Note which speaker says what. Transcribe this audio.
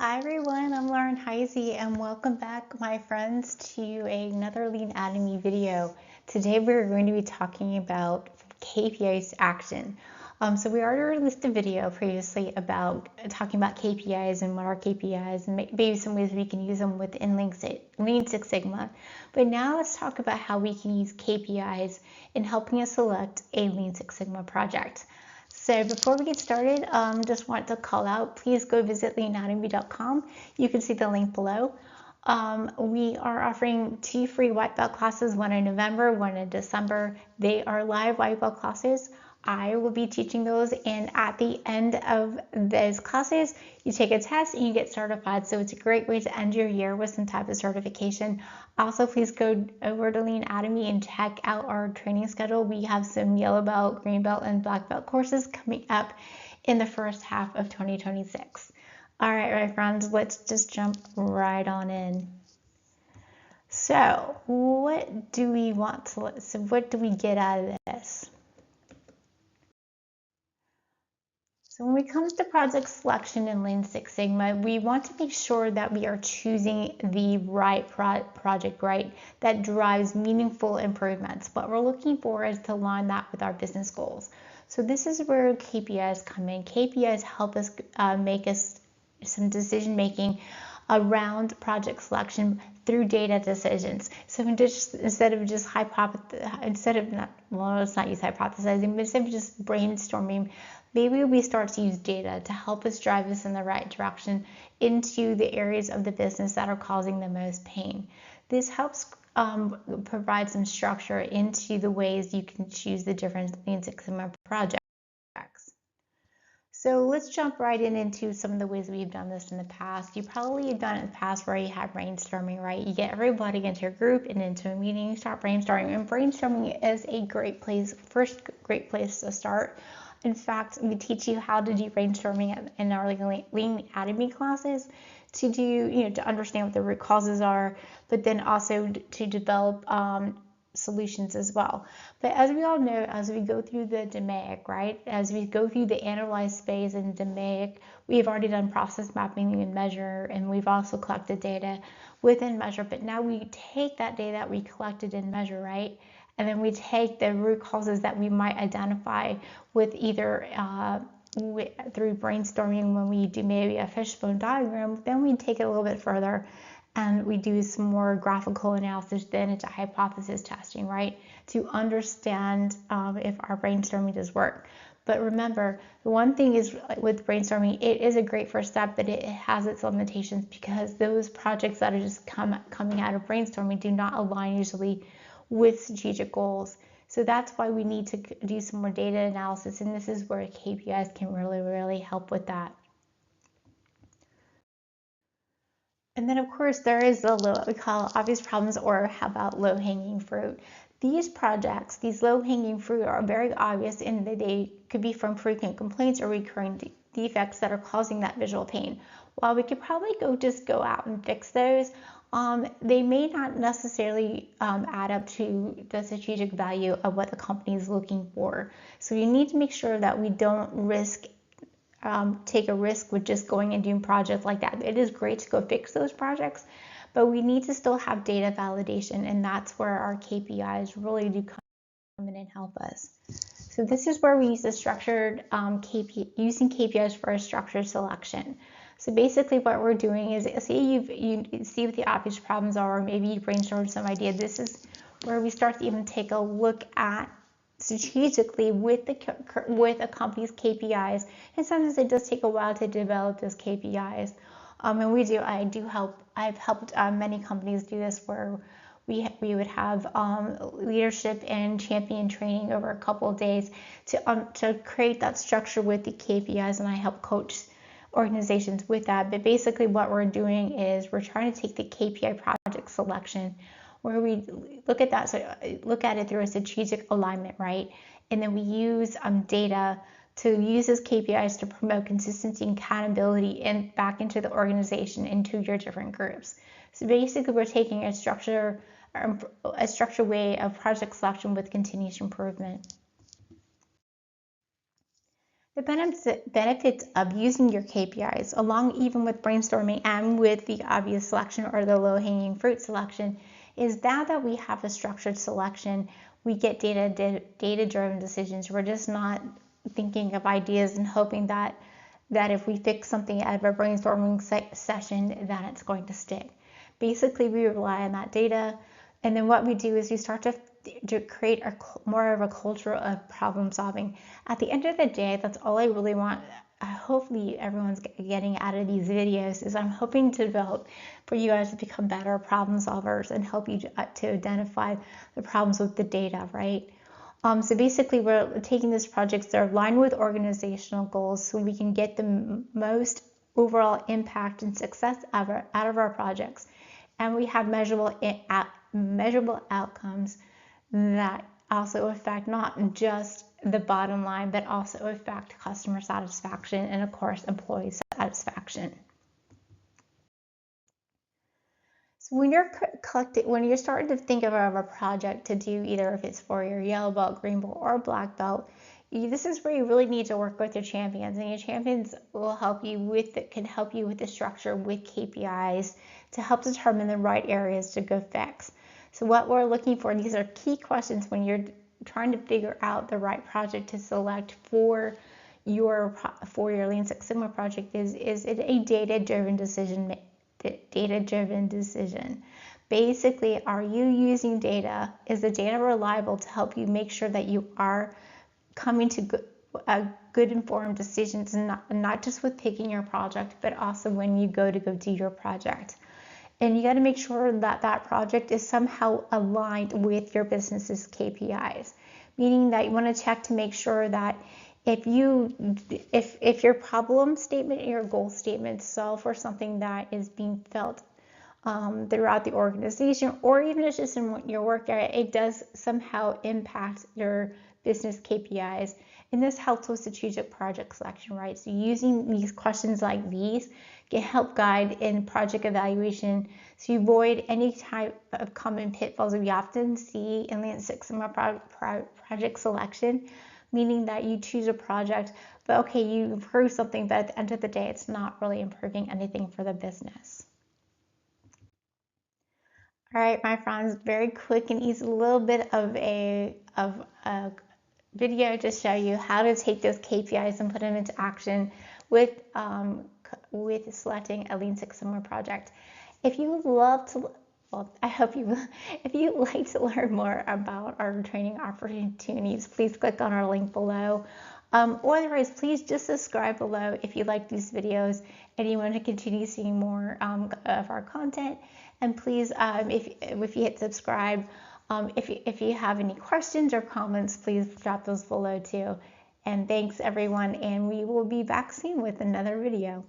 Speaker 1: Hi everyone, I'm Lauren Heisey and welcome back my friends to another Leanademy video. Today we're going to be talking about KPIs action. So we already released a video previously about talking about KPIs and what are KPIs and maybe some ways we can use them within Lean Six Sigma. But now let's talk about how we can use KPIs in helping us select a Lean Six Sigma project. So before we get started, just want to call out, please go visit leanademy.com. You can see the link below. We are offering 2 free white belt classes, one in November, one in December. They are live white belt classes. I will be teaching those, and at the end of those classes, you take a test and you get certified. So it's a great way to end your year with some type of certification. Also, please go over to Leanademy and check out our training schedule. We have some yellow belt, green belt, and black belt courses coming up in the first half of 2026. All right, my friends, let's just jump right on in. So what do we get out of this? So when it comes to project selection in Lean Six Sigma, we want to make sure that we are choosing the right project, right, that drives meaningful improvements. What we're looking for is to align that with our business goals. So this is where KPIs come in. KPIs help us make us some decision making around project selection through data decisions. So instead of just hypothesizing, instead of just brainstorming, maybe we start to use data to help us drive us in the right direction into the areas of the business that are causing the most pain. This helps provide some structure into the ways you can choose the different Lean Six Sigma projects. So let's jump right into some of the ways we've done this in the past. You probably have done it in the past where you have brainstorming, right? You get everybody into a group and into a meeting, you start brainstorming, and brainstorming is a great place to start. In fact, we teach you how to do brainstorming in our Leanademy classes to do, to understand what the root causes are, but then also to develop solutions as well. But as we all know, as we go through the DMAIC, right, as we go through the analyze phase in DMAIC, we've already done process mapping and measure, and we've also collected data within measure. But now we take that data that we collected in measure, right, and then we take the root causes that we might identify with either through brainstorming when we do maybe a fishbone diagram, then we take it a little bit further and we do some more graphical analysis then into hypothesis testing, right, to understand if our brainstorming does work. But remember, the one thing is with brainstorming, it is a great first step, but it has its limitations because those projects that are just coming out of brainstorming do not align usually with strategic goals. So that's why we need to do some more data analysis, and this is where KPIs can really, really help with that. And then of course there is what we call obvious problems, or how about low-hanging fruit. These projects, these low-hanging fruit, are very obvious in that they could be from frequent complaints or recurring defects that are causing that visual pain. While we could probably just go out and fix those, they may not necessarily add up to the strategic value of what the company is looking for. So you need to make sure that we don't take a risk with just going and doing projects like that. It is great to go fix those projects, but we need to still have data validation, and that's where our KPIs really do come in and help us. So this is where we use the structured using KPIs for a structured selection. So basically what we're doing is, say you see what the obvious problems are, or maybe you brainstorm some idea. This is where we start to even take a look at strategically with a company's KPIs, and sometimes it does take a while to develop those KPIs. And I've helped many companies do this, where we would have leadership and champion training over a couple of days to create that structure with the KPIs, and I help coach organizations with that. But basically what we're doing is we're trying to take the KPI project selection, where we look at it through a strategic alignment, right? And then we use data to use those KPIs to promote consistency and accountability and back into the organization, into your different groups. So basically we're taking a structured way of project selection with continuous improvement. The benefits of using your KPIs, along even with brainstorming and with the obvious selection or the low-hanging fruit selection, is that we have a structured selection, we get data-driven decisions. We're just not thinking of ideas and hoping that if we fix something out of a brainstorming session, that it's going to stick. Basically, we rely on that data, and then what we do is we start to create more of a culture of problem solving. At the end of the day, that's all I really want. Hopefully everyone's getting out of these videos is I'm hoping to develop for you guys to become better problem solvers and help you to identify the problems with the data, right? So basically we're taking these projects that are aligned with organizational goals so we can get the most overall impact and success out of our projects. And we have measurable outcomes that also affect not just the bottom line, but also affect customer satisfaction and, of course, employee satisfaction. So when you're starting to think of a project to do, either if it's for your yellow belt, green belt, or black belt, this is where you really need to work with your champions, and your champions will can help you with the structure with KPIs to help determine the right areas to go fix. So what we're looking for, these are key questions when you're trying to figure out the right project to select for your Lean Six Sigma project. Is it a data-driven decision? Basically, are you using data? Is the data reliable to help you make sure that you are coming to good informed decisions, and not just with picking your project, but also when you go do your project? And you got to make sure that that project is somehow aligned with your business's KPIs, meaning that you want to check to make sure that if your problem statement and your goal statement solve for something that is being felt throughout the organization, or even if it's just in your work area, it does somehow impact your business KPIs. And this helps with strategic project selection, right? So using these questions like these can help guide in project evaluation, so you avoid any type of common pitfalls we often see in Lean Six Sigma project selection, meaning that you choose a project, but okay, you improve something, but at the end of the day, it's not really improving anything for the business. All right, my friends, very quick and easy, little bit of a video to show you how to take those KPIs and put them into action with selecting a Lean Six Sigma project. If you would love to, well, I hope you will. If you'd like to learn more about our training opportunities, please click on our link below. Or otherwise, please just subscribe below if you like these videos and you want to continue seeing more of our content. And please, if you hit subscribe, if you have any questions or comments, please drop those below too. And thanks everyone, and we will be back soon with another video.